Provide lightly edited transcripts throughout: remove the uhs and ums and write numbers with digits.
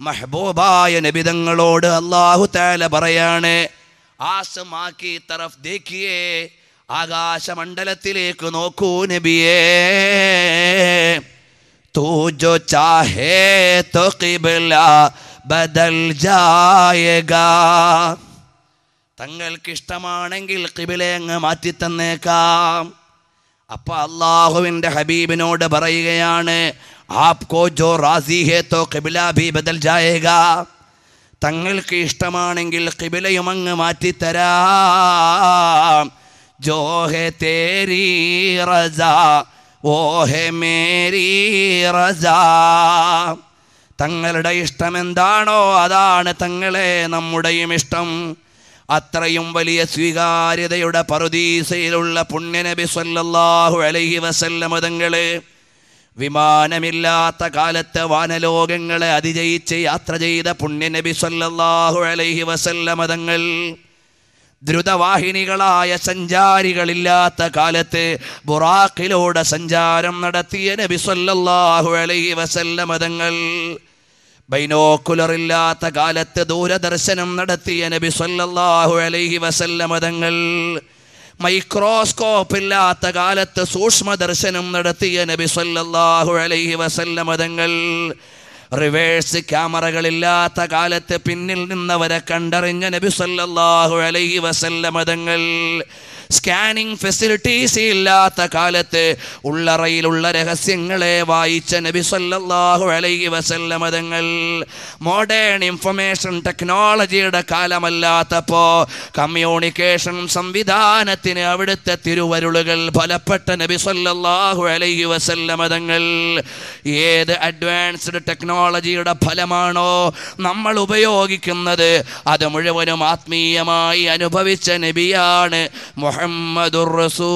മഹബൂബായ നബിതങ്ങളോട് അല്ലാഹു തആല പറയാണ്, ആസമാക്കി തറഫ് ദേഖിയേ, ആകാശമണ്ഡലത്തിലേക്ക് നോക്കൂ നബിയേ, തൂ ജോ ചാഹേ തോ ഖിബ്ല ബദൽ ജായേഗാ, തങ്ങൾക്ക് ഇഷ്ടമാണെങ്കിൽ ഖിബ്ല അങ്ങ് മാറ്റി തന്നേക്കാം. അപ്പൊ അള്ളാഹുവിൻ്റെ ഹബീബിനോട് പറയുകയാണ്, ആപ്കോ ജോ റാസി ഹേ തോ ഖിബ്ല ഭി ബദൽ ജായേഗാ, തങ്ങൾക്ക് ഇഷ്ടമാണെങ്കിൽ ഖിബ്ലയും അങ്ങ് മാറ്റിത്തരാം. ജോ ഹേ തേരി റസാ ഓ ഹേ മേരി റസാ, തങ്ങളുടെ ഇഷ്ടം എന്താണോ അതാണ് തങ്ങളെ നമ്മുടെയും ഇഷ്ടം. അത്രയും വലിയ സ്വീകാര്യതയുടെ പറുദീസയിലുള്ള പുണ്യനബി സല്ലല്ലാഹു അലൈഹി വസല്ലം തങ്ങള് വിമാനമില്ലാത്ത കാലത്ത് വാനലോകങ്ങളെ അതിജയിച്ച് യാത്ര ചെയ്ത പുണ്യനബി സല്ലല്ലാഹു അലൈഹി വസല്ലം തങ്ങൾ ദ്രുതവാഹിനികളായ സഞ്ചാരികളില്ലാത്ത കാലത്ത് ബുറാഖിലൂടെ സഞ്ചാരം നടത്തിയ നബി സല്ലല്ലാഹു അലൈഹി വസല്ലം തങ്ങൾ ബൈനോക്കുലറില്ലാത്ത കാലത്ത് ദൂരദർശനം നടത്തിയ നബി സല്ലല്ലാഹു അലൈഹി വസല്ലം തങ്ങൾ മൈക്രോസ്കോപ്പ് ഇല്ലാത്ത കാലത്ത് സൂക്ഷ്മദർശനം നടത്തിയ നബി സല്ലല്ലാഹു അലൈഹി വസല്ലം തങ്ങൾ റിവേഴ്സ് ക്യാമറകളില്ലാത്ത കാലത്ത് പിന്നിൽ നിന്നവരെ കണ്ടറിഞ്ഞ നബി സല്ലല്ലാഹു അലൈഹി വസല്ലം തങ്ങൾ സ്കാനിങ് ഫെസിലിറ്റീസ് ഇല്ലാത്ത കാലത്ത് ഉള്ളറയിലുള്ള രഹസ്യങ്ങളെ വായിച്ച നബി സല്ലല്ലാഹു അലൈഹി വസല്ലം തങ്ങൾ മോഡേൺ ഇൻഫർമേഷൻ ടെക്നോളജിയുടെ കാലമല്ലാത്തപ്പോൾ കമ്മ്യൂണിക്കേഷൻ സംവിധാനത്തിന് അവിടുത്തെ തിരുവരുളുകൾ ഫലപ്പെട്ട നബി സല്ലല്ലാഹു അലൈഹി വസല്ലം തങ്ങൾ ഏത് അഡ്വാൻസ്ഡ് ടെക്നോളജിയുടെ ഫലമാണോ നമ്മൾ ഉപയോഗിക്കുന്നത് അത് മുഴുവനും ആത്മീയമായി അനുഭവിച്ച നബിയാണ് മുഹമ്മദുർ റസൂലുള്ളാഹ്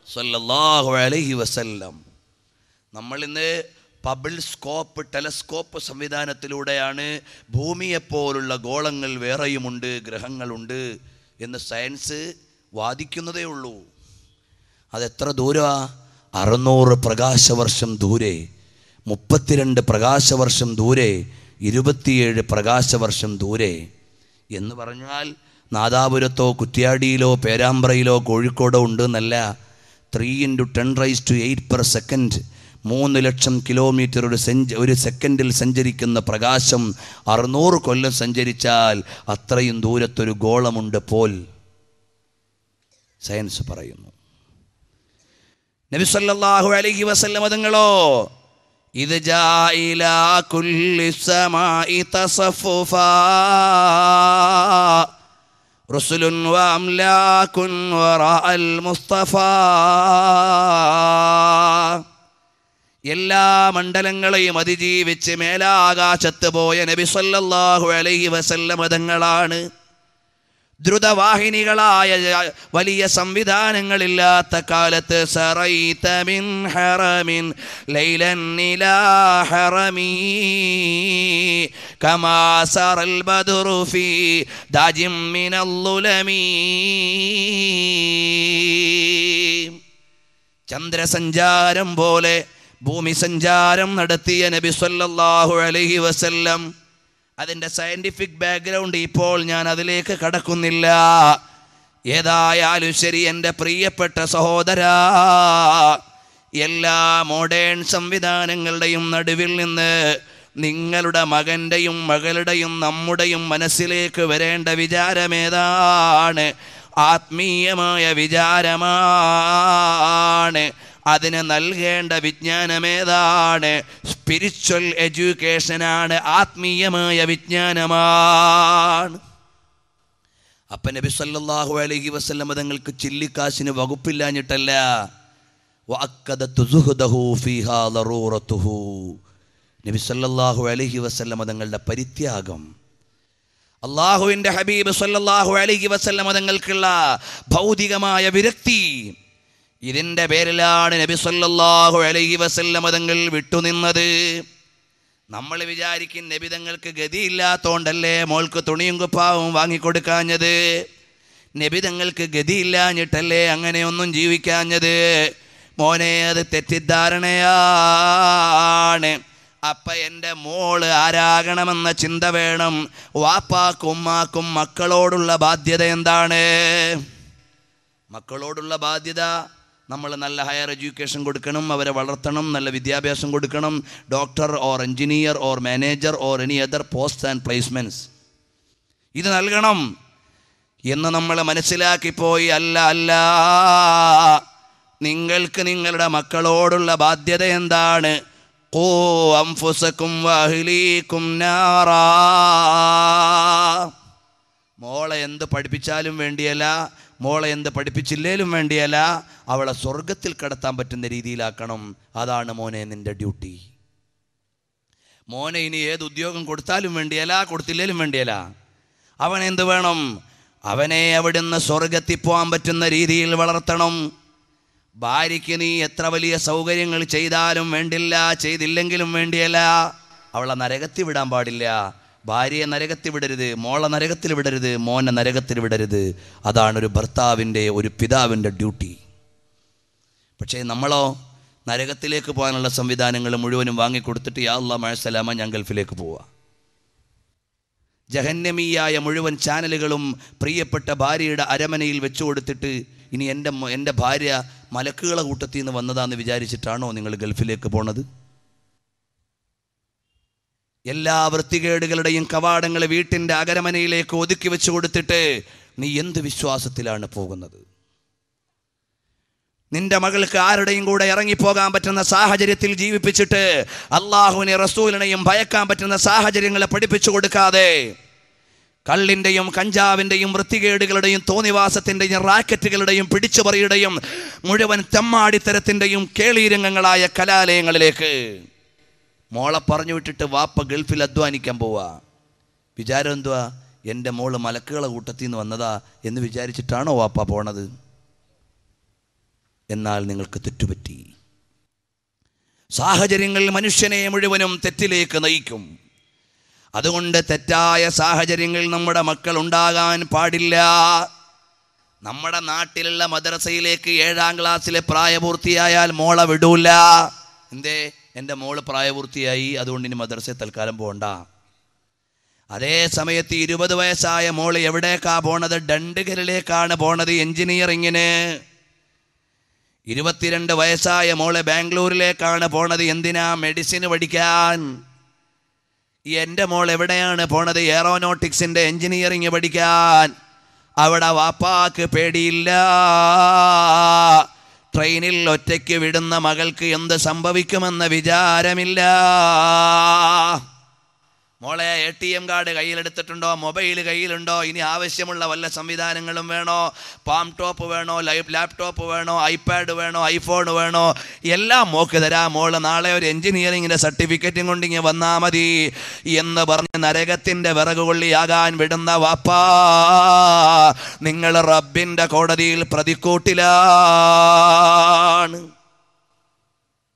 സല്ലല്ലാഹു അലൈഹി വസല്ലം. നമ്മൾ ഇന്ന് ബബിൾ സ്കോപ്പ് ടെലസ്കോപ്പ് സംവിധാനത്തിലൂടെയാണ് ഭൂമിയെപ്പോലുള്ള ഗോളങ്ങൾ വേറെയുമുണ്ട്, ഗ്രഹങ്ങളുണ്ട് എന്ന് സയൻസ് വാദിക്കുന്നതേ ഉള്ളൂ. അതെത്ര ദൂരമാണ്? 600 പ്രകാശവർഷം ദൂരെ, 32 പ്രകാശവർഷം ദൂരെ, 27 പ്രകാശവർഷം ദൂരെ എന്ന് പറഞ്ഞാൽ നാദാപുരത്തോ കുറ്റ്യാടിയിലോ പേരാമ്പ്രയിലോ കോഴിക്കോടോ ഉണ്ട് എന്നല്ല. 3 × 10⁸ 3 ലക്ഷം കിലോമീറ്റർ ഒരു സെക്കൻഡിൽ സഞ്ചരിക്കുന്ന പ്രകാശം 600 കൊല്ലം സഞ്ചരിച്ചാൽ അത്രയും ദൂരത്തൊരു ഗോളമുണ്ട് പോൽ സയൻസ് പറയുന്നു. നബി സല്ലല്ലാഹു അലൈഹി വസല്ലം തങ്ങളോ ഇത് ജാഇല കുല്ലി സമാഇ തസഫുഫാ റസുലുൻ വ അംലാകുൻ വറഅൽ മുസ്തഫാ, എല്ലാ മണ്ഡലങ്ങളെയും അതിജീവിച്ച് മേലാകാശത്ത് പോയ നബി സല്ലല്ലാഹു അലൈഹി വസല്ലം തങ്ങളാണ്. ദ്രുതവാഹിനികളായ വലിയ സംവിധാനങ്ങളില്ലാത്ത കാലത്ത് സറൈത മിൻ ഹറമിൻ ലൈലൻ ഇലാ ഹറമി കമാ സറൽ ബദ്റു ഫീ ദാജിം മിനൽ ളുലമി, ചന്ദ്രസഞ്ചാരം പോലെ ഭൂമി സഞ്ചാരം നടത്തിയ നബി സല്ലല്ലാഹു അലൈഹി വസല്ലം. അതിൻ്റെ സയൻറ്റിഫിക് ബാക്ക്ഗ്രൗണ്ട് ഇപ്പോൾ ഞാൻ അതിലേക്ക് കടക്കുന്നില്ല. ഏതായാലും ശരി എൻ്റെ പ്രിയപ്പെട്ട സഹോദരാ, എല്ലാ മോഡേൺ സംവിധാനങ്ങളുടെയും നടുവിൽ നിന്ന് നിങ്ങളുടെ മകൻ്റെയും മകളുടെയും നമ്മുടെയും മനസ്സിലേക്ക് വരേണ്ട വിചാരമേതാണ്? ആത്മീയമായ വിചാരമാണ്. അതിന് നൽകേണ്ട വിജ്ഞാനമേതാണ്? സ്പിരിച്വൽ എഡ്യൂക്കേഷനാണ്, ആത്മീയമായ വിജ്ഞാനമാണ്. അപ്പം നബി സല്ലല്ലാഹു അലൈഹി വസല്ലം തങ്ങൾക്ക് ചില്ലിക്കാശിന് വകുപ്പില്ലാഞ്ഞിട്ടല്ല, വഅക്കദതു സുഹ്ദഹു ഫീഹാ ദറൂറതുഹു, നബി സല്ലല്ലാഹു അലൈഹി വസല്ലം തങ്ങളുടെ പരിത്യാഗം, അള്ളാഹുവിൻ്റെ ഹബീബ് സല്ലല്ലാഹു അലൈഹി വസല്ലം തങ്ങൾക്കുള്ള ഭൗതികമായ വിരക്തി, ഇതിൻ്റെ പേരിലാണ് നബി സല്ലല്ലാഹു അലൈഹി വസല്ലം തങ്ങൾ വിട്ടുനിന്നത്. നമ്മൾ വിചാരിക്കും നബി തങ്ങൾക്ക് ഗതിയില്ലാത്തോണ്ടല്ലേ മോൾക്ക് തുണിയും കുപ്പാവും വാങ്ങിക്കൊടുക്കാഞ്ഞത്, നബി തങ്ങൾക്ക് ഗതിയില്ലാഞ്ഞിട്ടല്ലേ അങ്ങനെയൊന്നും ജീവിക്കാഞ്ഞത്. മോനെ അത് തെറ്റിദ്ധാരണയാണ്. അപ്പ എൻ്റെ മോള് ആരാകണമെന്ന ചിന്ത വേണം. വാപ്പാക്കും ഉമ്മാക്കും മക്കളോടുള്ള ബാധ്യത എന്താണ്? മക്കളോടുള്ള ബാധ്യത നമ്മൾ നല്ല ഹയർ എഡ്യൂക്കേഷൻ കൊടുക്കണം, അവരെ വളർത്തണം, നല്ല വിദ്യാഭ്യാസം കൊടുക്കണം. Doctor or engineer or manager or any other post and placements ഇത് നൽകണം എന്ന് നമ്മൾ മനസ്സിലാക്കിപ്പോയി. അല്ല, നിങ്ങൾക്ക് നിങ്ങളുടെ മക്കളോടുള്ള ബാധ്യത എന്താണ്? ഖൂ അൻഫുസകും വഅഹ്ലീകും നാറാ. മോളെ എന്ത് പഠിപ്പിച്ചാലും വേണ്ടിയല്ല, മോളെ എന്ത് പഠിപ്പിച്ചില്ലേലും വേണ്ടിയല്ല, അവളെ സ്വർഗത്തിൽ കടത്താൻ പറ്റുന്ന രീതിയിലാക്കണം. അതാണ് മോനെ നിൻ്റെ ഡ്യൂട്ടി. മോനെ ഇനി ഏത് ഉദ്യോഗം കൊടുത്താലും വേണ്ടിയല്ല, കൊടുത്തില്ലേലും വേണ്ടിയല്ല, അവനെന്ത് വേണം? അവനെ അവിടുന്ന് സ്വർഗത്തിൽ പോകാൻ പറ്റുന്ന രീതിയിൽ വളർത്തണം. ഭാര്യയ്ക്ക് നീ എത്ര വലിയ സൗകര്യങ്ങൾ ചെയ്താലും വേണ്ടില്ല, ചെയ്തില്ലെങ്കിലും വേണ്ടിയല്ല, അവളെ നരകത്തിൽ വിടാൻ പാടില്ല. ഭാര്യയെ നരകത്തിൽ വിടരുത്, മോളെ നരകത്തിൽ വിടരുത്, മോനെ നരകത്തിൽ വിടരുത്. അതാണ് ഒരു ഭർത്താവിൻ്റെ, ഒരു പിതാവിൻ്റെ ഡ്യൂട്ടി. പക്ഷേ നമ്മളോ നരകത്തിലേക്ക് പോകാനുള്ള സംവിധാനങ്ങൾ മുഴുവനും വാങ്ങിക്കൊടുത്തിട്ട് യാ അല്ലാഹ് മഅസ്സലാമ ഞാൻ ഗൾഫിലേക്ക് പോവുക. ജഹന്നമീയായ മുഴുവൻ ചാനലുകളും പ്രിയപ്പെട്ട ഭാര്യയുടെ അരമനയിൽ വെച്ചു കൊടുത്തിട്ട് ഇനി എൻ്റെ ഭാര്യ മലക്കുകളെ കൂട്ടത്തിൽ നിന്ന് വന്നതാന്ന് വിചാരിച്ചിട്ടാണോ നിങ്ങൾ ഗൾഫിലേക്ക് പോണത്? എല്ലാ വൃത്തികേടുകളുടെയും കവാടങ്ങൾ വീട്ടിൻ്റെ അകരമനയിലേക്ക് ഒതുക്കി വെച്ചു കൊടുത്തിട്ട് നീ എന്ത് വിശ്വാസത്തിലാണ് പോകുന്നത്? നിന്റെ മകൾക്ക് ആരുടെയും കൂടെ ഇറങ്ങിപ്പോകാൻ പറ്റുന്ന സാഹചര്യത്തിൽ ജീവിപ്പിച്ചിട്ട് അള്ളാഹുവിനെ റസൂലിനെയും ഭയക്കാൻ പറ്റുന്ന സാഹചര്യങ്ങളെ പഠിപ്പിച്ചു കൊടുക്കാതെ കള്ളിൻ്റെയും കഞ്ചാവിൻ്റെയും വൃത്തികേടുകളുടെയും തോന്നിവാസത്തിൻ്റെയും റാക്കറ്റുകളുടെയും പിടിച്ചുപറിയുടെയും മുഴുവൻ തെമ്മാടിത്തരത്തിൻ്റെയും കേളീരംഗങ്ങളായ കലാലയങ്ങളിലേക്ക് മോളെ പറഞ്ഞു വിട്ടിട്ട് വാപ്പ ഗൾഫിൽ അധ്വാനിക്കാൻ പോവാ. വിചാരം എന്തുവാ? എൻ്റെ മോള് മലക്കുകളെ കൂട്ടത്തിൽ നിന്ന് വന്നതാ എന്ന് വിചാരിച്ചിട്ടാണോ വാപ്പ പോണത്? എന്നാൽ നിങ്ങൾക്ക് തെറ്റുപറ്റി. സാഹചര്യങ്ങൾ മനുഷ്യനെ മുഴുവനും തെറ്റിലേക്ക് നയിക്കും. അതുകൊണ്ട് തെറ്റായ സാഹചര്യങ്ങൾ നമ്മുടെ മക്കൾ ഉണ്ടാകാൻ പാടില്ല. നമ്മുടെ നാട്ടിലുള്ള മദ്രസയിലേക്ക് 7ാം ക്ലാസ്സിലെ പ്രായപൂർത്തിയായാൽ മോളെ വിടൂല. എന്തേ? എൻ്റെ മോള് പ്രായപൂർത്തിയായി, അതുകൊണ്ട് ഇനി മദ്രസയിൽ തൽക്കാലം പോകണ്ട. അതേ സമയത്ത് 20 വയസ്സായ മോള് എവിടേക്കാ പോണത്? ഡണ്ടുകലിലേക്കാണ് പോണത്, എൻജിനീയറിങ്ങിന്. 22 വയസ്സായ മോള് ബാംഗ്ലൂരിലേക്കാണ് പോണത്. എന്തിനാ? മെഡിസിന് പഠിക്കാൻ. എൻ്റെ മോൾ എവിടെയാണ് പോണത്? എയറോനോട്ടിക്സിൻ്റെ എൻജിനീയറിങ് പഠിക്കാൻ. അവിടെ വാപ്പാക്ക് പേടിയില്ല. ട്രെയിനിൽ ഒറ്റയ്ക്ക് വിടുന്ന മകൾക്ക് എന്ത് സംഭവിക്കുമെന്ന വിചാരമില്ല. മോളെ ATM കാർഡ് കയ്യിലെടുത്തിട്ടുണ്ടോ? മൊബൈൽ കയ്യിലുണ്ടോ? ഇനി ആവശ്യമുള്ള വല്ല സംവിധാനങ്ങളും വേണോ? പാം ടോപ്പ് വേണോ? ലാപ്ടോപ്പ് വേണോ? ഐപാഡ് വേണോ? ഐഫോൺ വേണോ? എല്ലാം മോക്ക് തരാം. മോള് നാളെ ഒരു എൻജിനീയറിങ്ങിൻ്റെ സർട്ടിഫിക്കറ്റും കൊണ്ടിങ്ങ് വന്നാൽ മതി എന്ന് പറഞ്ഞ് നരകത്തിൻ്റെ വിറകുകൊള്ളിയാകാൻ വിടുന്ന വാപ്പാ, നിങ്ങൾ റബ്ബിൻ്റെ കോടതിയിൽ പ്രതിക്കൂട്ടിലാണ്.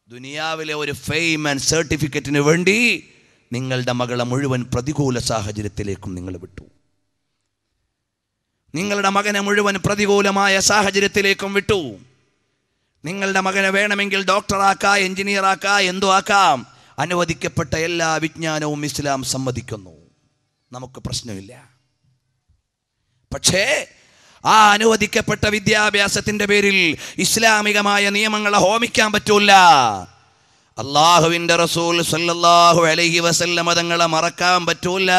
ദുനിയാവിലെ ഒരു ഫെയിം ആൻഡ് സർട്ടിഫിക്കറ്റിന് വേണ്ടി നിങ്ങളുടെ മകളെ മുഴുവൻ പ്രതികൂല സാഹചര്യത്തിലേക്കും നിങ്ങൾ വിട്ടു. നിങ്ങളുടെ മകനെ മുഴുവൻ പ്രതികൂലമായ സാഹചര്യത്തിലേക്കും വിട്ടു. നിങ്ങളുടെ മകനെ വേണമെങ്കിൽ ഡോക്ടറാക്കാം, എൻജിനീയറാക്കാം, എന്തോ ആക്കാം. അനുവദിക്കപ്പെട്ട എല്ലാ വിജ്ഞാനവും ഇസ്ലാം സമ്മതിക്കുന്നു, നമുക്ക് പ്രശ്നമില്ല. പക്ഷേ ആ അനുവദിക്കപ്പെട്ട വിദ്യാഭ്യാസത്തിൻ്റെ പേരിൽ ഇസ്ലാമികമായ നിയമങ്ങളെ ഹോമിക്കാൻ പറ്റൂല. അള്ളാഹുവിൻ്റെ റസൂൽ സല്ലല്ലാഹു അലൈഹി വസല്ലമ തങ്ങളെ മറക്കാൻ പറ്റൂല.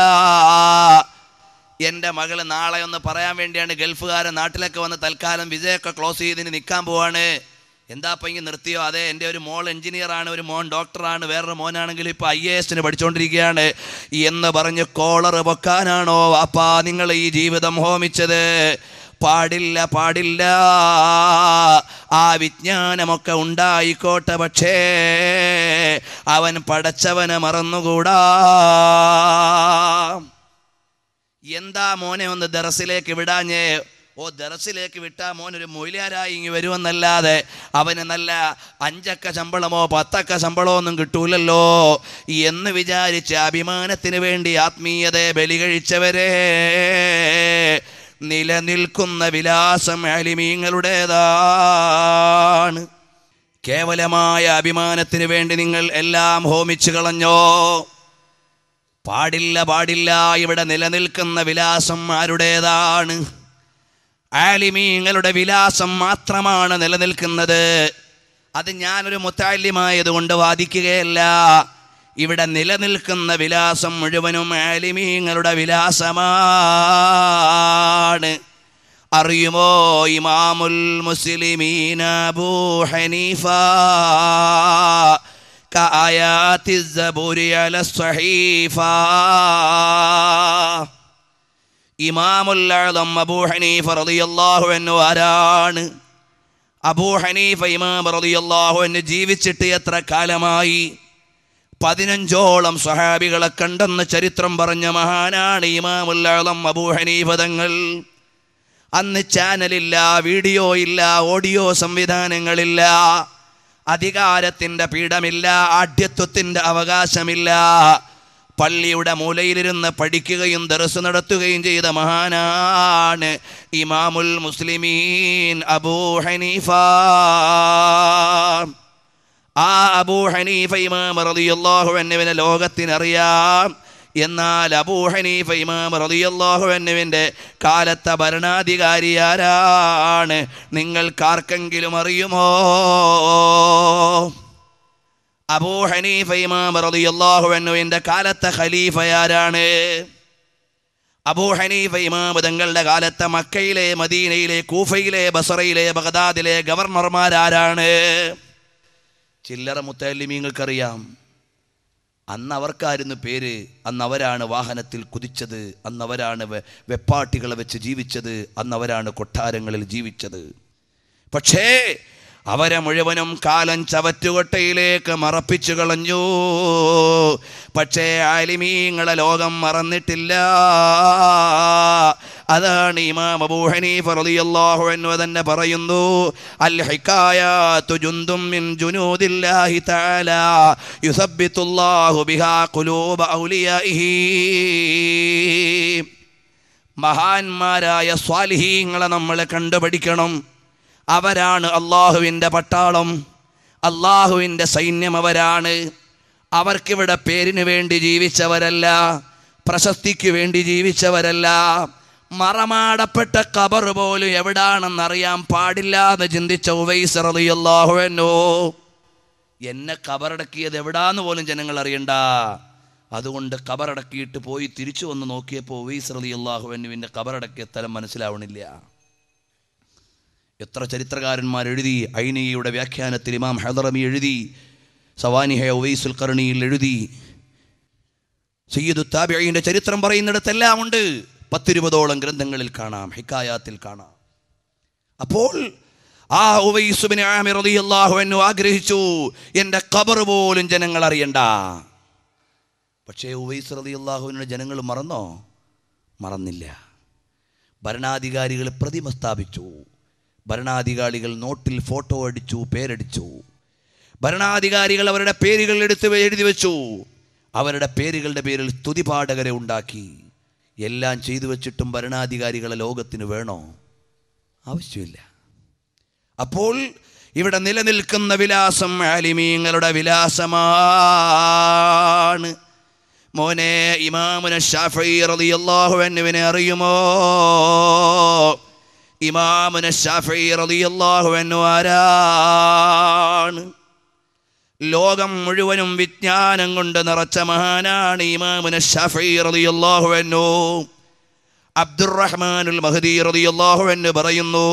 എൻ്റെ മകൾ നാളെ ഒന്ന് പറയാൻ വേണ്ടിയാണ് ഗൾഫുകാരൻ നാട്ടിലൊക്കെ വന്ന് തൽക്കാലം വിസയൊക്കെ ക്ലോസ് ചെയ്തിന് നിൽക്കാൻ പോവാണ്. എന്താ ഇപ്പം ഇങ്ങനെ നിർത്തിയോ? അതെ, എൻ്റെ ഒരു മോൾ എൻജിനീയറാണ്, ഒരു മോൻ ഡോക്ടറാണ്, വേറൊരു മോനാണെങ്കിൽ ഇപ്പോൾ IAS പഠിച്ചുകൊണ്ടിരിക്കുകയാണ് എന്ന് പറഞ്ഞ് കോളർ വെക്കാനാണോ വാപ്പാ നിങ്ങൾ ഈ ജീവിതം ഹോമിച്ചത്? പാടില്ല, പാടില്ല. ആ വിജ്ഞാനമൊക്കെ ഉണ്ടായിക്കോട്ടെ, പക്ഷേ അവൻ പടച്ചവനെ മറന്നുകൂടാ. എന്താ മോനെ ഒന്ന് ദറസിലേക്ക് വിടാഞ്ഞേ? ഓ, ദറസിലേക്ക് വിട്ടാ മോനൊരു മൊയിലാരായി ഇങ്ങ് വരുമെന്നല്ലാതെ അവന് നല്ല 5 ശമ്പളമോ 10 ശമ്പളമോ ഒന്നും കിട്ടൂലല്ലോ എന്ന് വിചാരിച്ച് അഭിമാനത്തിന് വേണ്ടി ആത്മീയതയെ ബലി കഴിച്ചവരെ, നിലനിൽക്കുന്ന വിലാസം ആലിമീങ്ങളുടേതാണ്. കേവലമായ അഭിമാനത്തിന് വേണ്ടി നിങ്ങൾ എല്ലാം ഹോമിച്ചു കളഞ്ഞോ? പാടില്ല, പാടില്ല. ഇവിടെ നിലനിൽക്കുന്ന വിലാസം ആരുടേതാണ്? ആലിമീങ്ങളുടെ വിലാസം മാത്രമാണ് നിലനിൽക്കുന്നത്. അത് ഞാനൊരു മുത്തഅല്ലിമായതുകൊണ്ട് വാദിക്കുകയല്ല. ഇവിടെ നിലനിൽക്കുന്ന വിലാസം മുഴുവനും ആലിമീങ്ങളുടെ വിലാസമാണ്. അറിയുമോ? ഇമാമുൽ മുസ്ലിമീന അബൂ ഹനീഫ കആയാതി സബൂരി അല സ്വഹീഫ. ഇമാമുൽ അഅ്ലം അബൂ ഹനീഫ റളിയല്ലാഹു അൻഹു ആരാണ്? അബൂ ഹനീഫ ഇമാം റളിയല്ലാഹു അൻഹു ജീവിച്ചിട്ട് എത്ര കാലമായി? 15ഓളം സ്വഹാബികളെ കണ്ടെന്ന് ചരിത്രം പറഞ്ഞ മഹാനാണ് ഇമാമുൽ അഅ്ലം അബൂ ഹനീഫ തങ്ങൾ. അന്ന് ചാനലില്ല, വീഡിയോ ഇല്ല, ഓഡിയോ സംവിധാനങ്ങളില്ല, അധികാരത്തിൻ്റെ പീഠമില്ല, ആഢ്യത്വത്തിൻ്റെ അവകാശമില്ല. പള്ളിയുടെ മൂലയിലിരുന്ന് പഠിക്കുകയും ദർസ് നടത്തുകയും ചെയ്ത മഹാനാണ് ഇമാമുൽ മുസ്ലിമീൻ അബൂ ഹനീഫ. ആ അബൂ ഹനീഫ ഇമാം റളിയല്ലാഹു അൻഹുവിനെ ലോകത്തിനറിയാം. എന്നാൽ അബൂ ഹനീഫ ഇമാം റളിയല്ലാഹു അൻഹുവിൻ്റെ കാലത്തെ ഭരണാധികാരി ആരാണ്? നിങ്ങൾക്കാർക്കെങ്കിലും അറിയുമോ? അബൂ ഹനീഫ ഇമാം റളിയല്ലാഹു അൻഹുവിൻ്റെ കാലത്തെ ഖലീഫ ആരാണ്? അബൂ ഹനീഫ ഇമാം തങ്ങളുടെ കാലത്തെ മക്കയിലെ, മദീനയിലെ, കൂഫയിലെ, ബസറയിലെ, ബഗ്ദാദിലെ ഗവർണർമാരാരാണ്? ചില്ലറ മുത്തഅല്ലിമീങ്ങൾക്കറിയാം. അന്ന് അവർക്കായിരുന്നു പേര്. അന്ന് അവരാണ് വാഹനത്തിൽ കുതിച്ചത്, അന്നവരാണ് വെപ്പാട്ടികളെ വെച്ച് ജീവിച്ചത്, അന്നവരാണ് കൊട്ടാരങ്ങളിൽ ജീവിച്ചത്. പക്ഷേ അവരെ മുഴുവനും കാലം ചവറ്റുകൊട്ടയിലേക്ക് മറപ്പിച്ചു കളഞ്ഞു. പക്ഷേ ആലിമീങ്ങളെ ലോകം മറന്നിട്ടില്ല. അതാണ് ഇമാം അബൂ ഹനീഫ റളിയല്ലാഹു അൻഹു തന്നെ പറയുന്നു, അൽ ഹികായാതു ജുന്ദും മിൻ ജുനൂദില്ലാഹി തആല യുസബ്ബിതുല്ലാഹു ബിഹാ ഖുലൂബ ഔലിയാഇഹി. മഹാന്മാരായ സ്വാലിഹീങ്ങളെ നമ്മൾ കണ്ടുപഠിക്കണം. അവരാണ് അള്ളാഹുവിൻ്റെ പട്ടാളം, അള്ളാഹുവിൻ്റെ സൈന്യം അവരാണ്. അവർക്കിവിടെ പേരിന് വേണ്ടി ജീവിച്ചവരല്ല, പ്രശസ്തിക്ക് വേണ്ടി ജീവിച്ചവരല്ല. മറമാടപ്പെട്ട ഖബർ പോലും എവിടാണെന്നറിയാൻ പാടില്ല എന്ന് ചിന്തിച്ച ഉവൈസ് റളിയല്ലാഹു അൻഹു, എന്നെ ഖബറടക്കിയത് എവിടാന്ന് പോലും ജനങ്ങൾ അറിയണ്ട, അതുകൊണ്ട് ഖബറടക്കിയിട്ട് പോയി തിരിച്ചു വന്ന് നോക്കിയപ്പോൾ ഉവൈസ് റളിയല്ലാഹു അൻഹുവിൻ്റെ ഖബറടക്കിയ സ്ഥലം മനസ്സിലാവണില്ല. എത്ര ചരിത്രകാരന്മാർ എഴുതി. ഐനിയുടെ വ്യാഖ്യാനത്തിൽ ഇമാം ഹദറമി എഴുതി, സവാനിഹ ഉവൈസുൽ ഖർണിയിൽ എഴുതി, സയ്യിദു താബിഈന്റെ ചരിത്രം പറയുന്നിടത്തെല്ലാം ഉണ്ട്. 10-20ഓളം ഗ്രന്ഥങ്ങളിൽ കാണാം, ഹിക്കായാത്തിൽ കാണാം. അപ്പോൾ ആ ഉവൈസ് ഇബ്നു ആമിർ റളിയല്ലാഹു അൻഹു ആഗ്രഹിച്ചു, എൻ്റെ ഖബർ പോലും ജനങ്ങൾ അറിയണ്ട. പക്ഷേ ഉവൈസ് റളിയല്ലാഹു അൻഹു ജനങ്ങൾ മറന്നോ? മറന്നില്ല. ഭരണാധികാരികൾ പ്രതിമ സ്ഥാപിച്ചു, ഭരണാധികാരികൾ നോട്ടിൽ ഫോട്ടോ അടിച്ചു, പേരടിച്ചു. ഭരണാധികാരികൾ അവരുടെ പേരുകൾ എടുത്ത് എഴുതി വെച്ചു, അവരുടെ പേരുകളുടെ പേരിൽ സ്തുതിപാഠകരെ ഉണ്ടാക്കി. എല്ലാം ചെയ്തു വെച്ചിട്ടും ഭരണാധികാരികളെ ലോകത്തിന് വേണോ? ആവശ്യമില്ല. അപ്പോൾ ഇവിടെ നിലനിൽക്കുന്ന വിലാസം ആലിമീങ്ങളുടെ വിലാസമാണ്. മോനെ, ഇമാമുന ശാഫഈ റളിയല്ലാഹു അൻഹുവിനെ അറിയുമോ? ഇമാമുന ശാഫഈ റളിയല്ലാഹു അൻഹു ആരാണ്? ലോകം മുഴുവനും വിജ്ഞാനം കൊണ്ട് നിറച്ച മഹാനാണ് ഇമാമുന ശാഫഈ റളിയല്ലാഹു അൻഹു. അബ്ദുറഹ്മാനുൽ മഹ്ദി റളിയല്ലാഹു അൻഹു പറയുന്നു,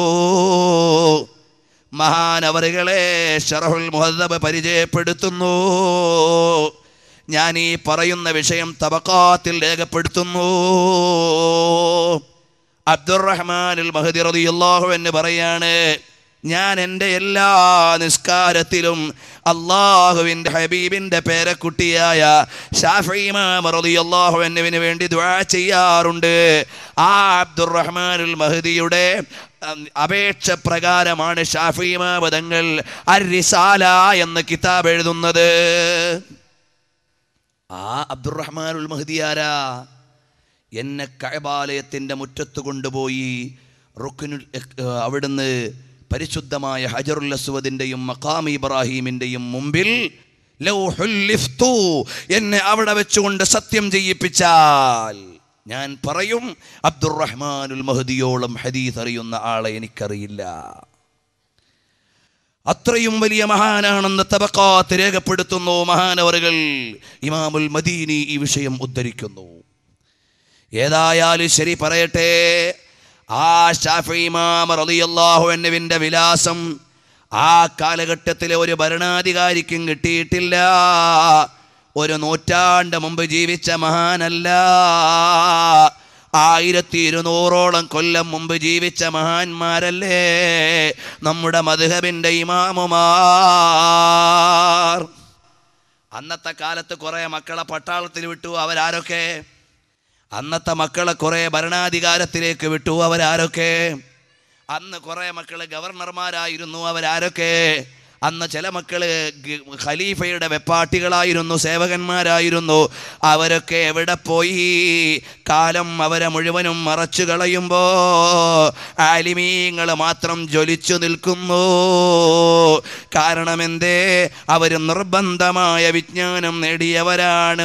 മഹാനവറുകളെ ശറഹുൽ മുഹദ്ദബ് പരിചയപ്പെടുത്തുന്നു. ഞാൻ ഈ പറയുന്ന വിഷയം തബഖാത്തിൽ രേഖപ്പെടുത്തുന്നു. അബ്ദുറഹ്മാനുൽ മഹ്ദി റളിയല്ലാഹു അൻഹു പറയാണ്, ഞാൻ എൻ്റെ എല്ലാ നിസ്കാരത്തിലും അള്ളാഹുവിൻ്റെ ഹബീബിൻ്റെ പേരക്കുട്ടിയായ ശാഫഈ ഇമാം റളിയല്ലാഹു അൻഹുവിന് വേണ്ടി ദുആ ചെയ്യാറുണ്ട്. ആ അബ്ദുറഹ്മാനുൽ മഹ്ദിയുടെ അപേക്ഷ പ്രകാരമാണ് ശാഫഈ ഇമാം തങ്ങൾ അർ-റിസാല എന്ന കിതാബ് എഴുതുന്നത്. ആ അബ്ദുറഹ്മാനുൽ മഹ്ദി ആരാ? എന്നെ കഅബാലയത്തിൻ്റെ മുറ്റത്ത് കൊണ്ടുപോയി റുക്നുൽ അവിടുന്ന് പരിശുദ്ധമായ ഹജറുൽ അസ്വദിന്റെയും മഖാം ഇബ്രാഹീമിന്റെയും മുമ്പിൽ എന്നെ അവിടെ വെച്ചുകൊണ്ട് സത്യം ചെയ്യിപ്പിച്ചാൽ ഞാൻ പറയും അബ്ദുറഹ്മാനുൽ മഹ്ദിയോളം ഹദീസ് അറിയുന്ന ആളെ എനിക്കറിയില്ല. അത്രയും വലിയ മഹാനാണെന്ന് തബഖാത്ത് രേഖപ്പെടുത്തുന്നു മഹാനവറുകൾ. ഇമാമുൽ മദീനി ഈ വിഷയം ഉദ്ധരിക്കുന്നു. ഏതായാലും ശരി, പറയട്ടെ, ആ ശാഫിഈ ഇമാം റളിയല്ലാഹു അൻഹുവിന്റെ വിലാസം ആ കാലഘട്ടത്തിലെ ഒരു ഭരണാധികാരിക്കും കിട്ടിയിട്ടില്ല. ഒരു നൂറ്റാണ്ട് മുമ്പ് ജീവിച്ച മഹാനല്ല, 1200ഓളം കൊല്ലം മുമ്പ് ജീവിച്ച മഹാന്മാരല്ലേ നമ്മുടെ മദ്ഹബിന്റെ ഇമാമുമാർ. അന്നത്തെ കാലത്ത് കുറെ മക്കളെ പട്ടാളത്തിൽ വിട്ടു, അവരാരൊക്കെ? അന്നത്തെ മക്കളെ കുറെ ഭരണാധികാരത്തിലേക്ക് വിട്ടു, അവരാരൊക്കെ? അന്ന് കുറെ മക്കള് ഗവർണർമാരായിരുന്നു, അവരാരൊക്കെ? അന്ന് ചില മക്കള് ഖലീഫയുടെ വെപ്പാട്ടികളായിരുന്നു, സേവകന്മാരായിരുന്നു. അവരൊക്കെ എവിടെ പോയി? കാലം അവരെ മുഴുവനും മറച്ചു കളയുമ്പോ ആലിമീങ്ങൾ മാത്രം ജ്വലിച്ചു നിൽക്കുന്നു. കാരണം എന്തേ? അവർ നിർബന്ധമായ വിജ്ഞാനം നേടിയവരാണ്.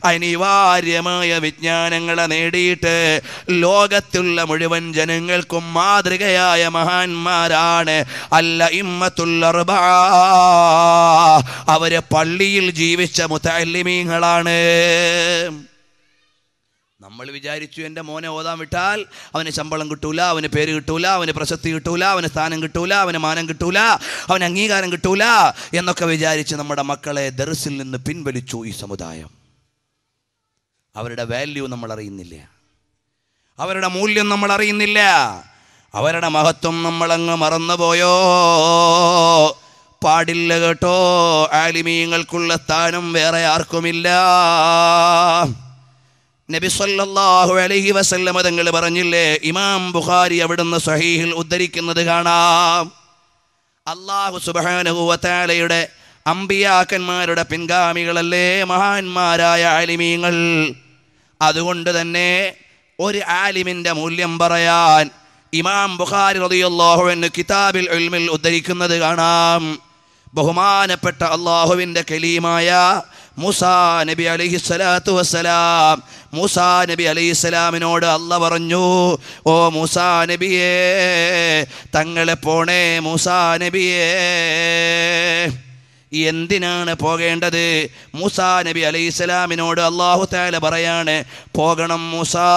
അനിവാര്യമായ വിജ്ഞാനങ്ങളെ നേടിയിട്ട് ലോകത്തുള്ള മുഴുവൻ ജനങ്ങൾക്കും മാതൃകയായ മഹാന്മാരാണ് അൽ-അഇമ്മത്തുൽ അർബഅ. അവര് പള്ളിയിൽ ജീവിച്ച മുതഅല്ലിമീങ്ങളാണ്. നമ്മൾ വിചാരിച്ചു എൻ്റെ മോനെ ഓതാൻ വിട്ടാൽ അവന് ശമ്പളം കിട്ടൂല, അവന് പേര് കിട്ടൂല, അവന് പ്രശസ്തി കിട്ടൂല, അവന് സ്ഥാനം കിട്ടൂല, അവന് മാനം കിട്ടൂല, അവന് അംഗീകാരം കിട്ടൂല എന്നൊക്കെ വിചാരിച്ച് നമ്മുടെ മക്കളെ ദർസിൽ നിന്ന് പിൻവലിച്ചു ഈ സമുദായം. അവരുടെ വാല്യൂ നമ്മൾ അറിയുന്നില്ല, അവരുടെ മൂല്യം നമ്മൾ അറിയുന്നില്ല, അവരുടെ മഹത്വം നമ്മളങ്ങ് മറന്നുപോയോ? പാടില്ല കേട്ടോ. ആലിമീങ്ങൾക്കുള്ള സ്ഥാനം വേറെ ആർക്കുമില്ല. നബി സല്ലല്ലാഹു അലൈഹി വസല്ലം തങ്ങൾ പറഞ്ഞില്ലേ, ഇമാം ബുഖാരി അവിടുന്ന് സ്വഹീഹിൽ ഉദ്ധരിക്കുന്നത് കാണാം, അല്ലാഹു സുബ്ഹാനഹു വ തആലയുടെ അമ്പിയാക്കന്മാരുടെ പിൻഗാമികളല്ലേ മഹാന്മാരായ ആലിമീങ്ങൾ. അതുകൊണ്ട് തന്നെ ഒരു ആലിമിൻ്റെ മൂല്യം പറയാൻ ഇമാം ബുഖാരി റളിയല്ലാഹു അൻഹു കിതാബിൽ ഇൽമിൽ ഉദ്ധരിക്കുന്നത് കാണാം. ബഹുമാനപ്പെട്ട അല്ലാഹുവിൻ്റെ കലീമായ മൂസാ നബി അലൈഹിസ്സലാത്തു വസ്സലാം, മൂസാ നബി അലൈഹിസ്സലാമിനോട് അല്ലാഹ് പറഞ്ഞു, ഓ മൂസാ നബിയേ, തങ്ങളെ പോണേ മൂസാ നബിയേ. എന്തിനാണ് പോകേണ്ടത്? മൂസാ നബി അലൈഹിസ്സലാമിനോട് അല്ലാഹു തആല പറയാണ്, പോകണം മൂസാ,